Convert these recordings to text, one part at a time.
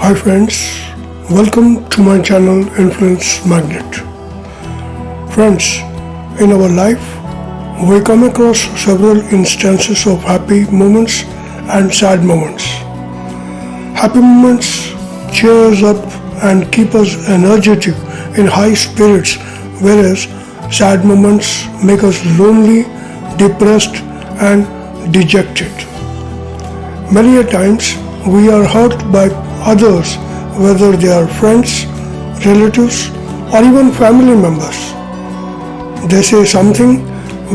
Hi friends, welcome to my channel Influence Magnet. Friends, in our life, we come across several instances of happy moments and sad moments. Happy moments cheer us up and keep us energetic in high spirits, whereas sad moments make us lonely, depressed and dejected. Many a times we are hurt by others, whether they are friends, relatives, or even family members. They say something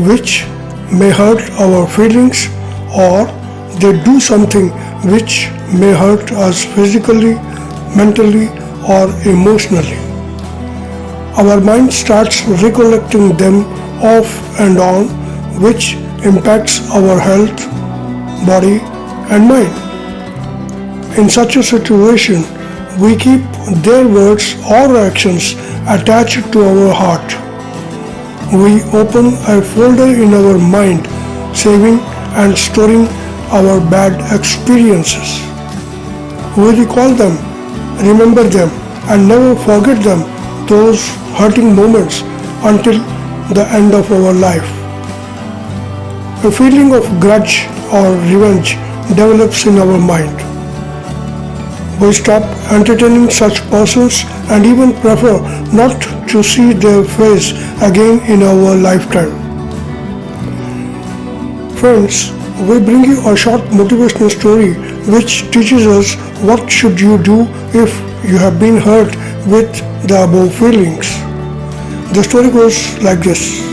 which may hurt our feelings, or they do something which may hurt us physically, mentally, or emotionally. Our mind starts recollecting them off and on, which impacts our health, body, and mind. In such a situation, we keep their words or actions attached to our heart. We open a folder in our mind, saving and storing our bad experiences. We recall them, remember them, and never forget them, those hurting moments, until the end of our life. A feeling of grudge or revenge develops in our mind. We stop entertaining such persons and even prefer not to see their face again in our lifetime. Friends, we bring you a short motivational story which teaches us what should you do if you have been hurt with the above feelings. The story goes like this.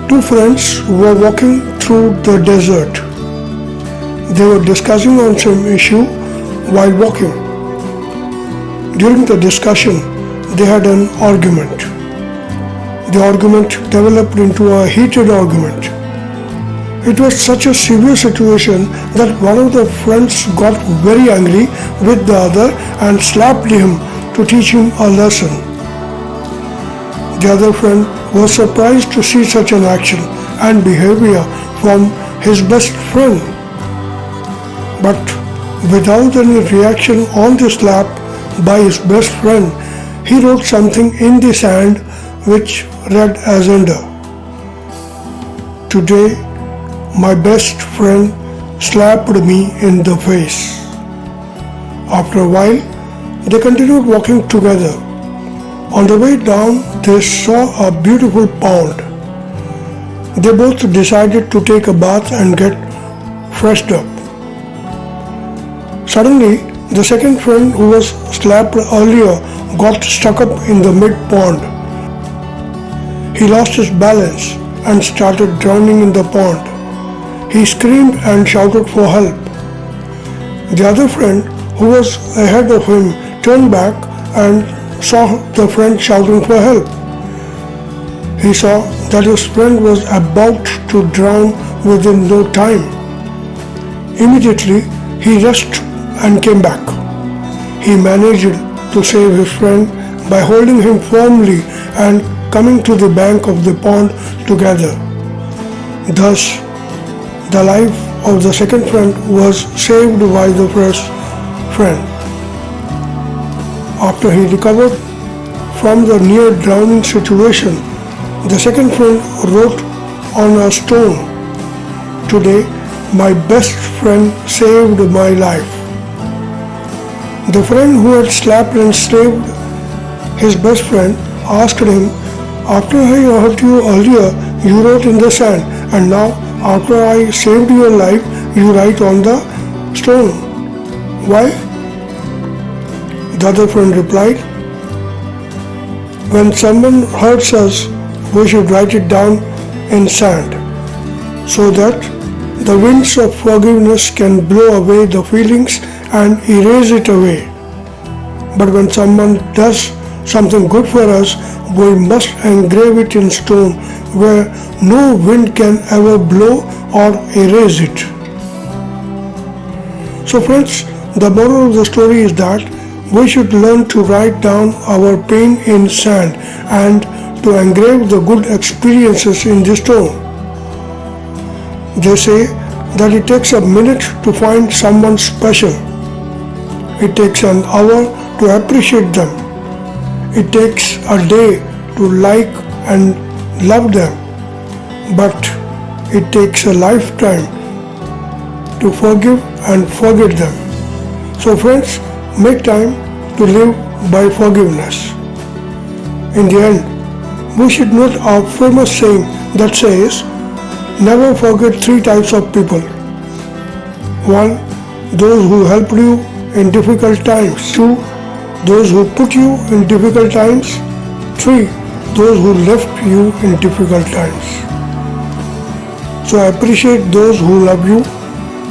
Two friends were walking through the desert. They were discussing on some issue while walking. During the discussion, they had an argument. The argument developed into a heated argument. It was such a severe situation that one of the friends got very angry with the other and slapped him to teach him a lesson. The other friend was surprised to see such an action and behavior from his best friend. But without any reaction on the slap by his best friend, he wrote something in the sand which read as under: "Today, my best friend slapped me in the face." After a while, they continued walking together. On the way down, they saw a beautiful pond. They both decided to take a bath and get freshened up. Suddenly, the second friend who was slapped earlier got stuck up in the mid-pond. He lost his balance and started drowning in the pond. He screamed and shouted for help. The other friend who was ahead of him turned back and saw the friend shouting for help. He saw that his friend was about to drown within no time. Immediately, he rushed and came back. He managed to save his friend by holding him firmly and coming to the bank of the pond together. Thus, the life of the second friend was saved by the first friend. After he recovered from the near drowning situation, the second friend wrote on a stone, "Today, my best friend saved my life." The friend who had slapped and saved his best friend asked him, "After I hurt you earlier, you wrote in the sand, and now after I saved your life, you write on the stone. Why?" The other friend replied, "When someone hurts us, we should write it down in sand so that the winds of forgiveness can blow away the feelings and erase it away. But when someone does something good for us, we must engrave it in stone where no wind can ever blow or erase it." So friends, the moral of the story is that we should learn to write down our pain in sand and to engrave the good experiences in the stone. They say that it takes a minute to find someone special. It takes an hour to appreciate them. It takes a day to like and love them. But it takes a lifetime to forgive and forget them. So friends, make time to live by forgiveness. In the end, we should note our famous saying that says, never forget three types of people. 1. Those who helped you in difficult times. 2. Those who put you in difficult times. 3. Those who left you in difficult times. So appreciate those who love you,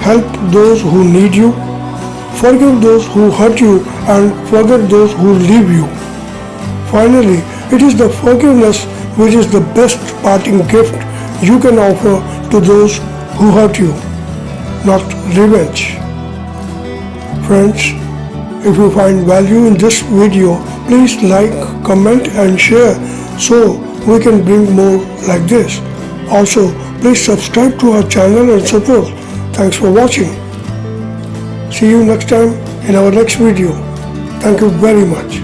help those who need you, forgive those who hurt you, and forget those who leave you. Finally, it is the forgiveness which is the best parting gift you can offer to those who hurt you, not revenge. Friends, if you find value in this video, please like, comment and share so we can bring more like this. Also, please subscribe to our channel and support. Thanks for watching. See you next time in our next video. Thank you very much.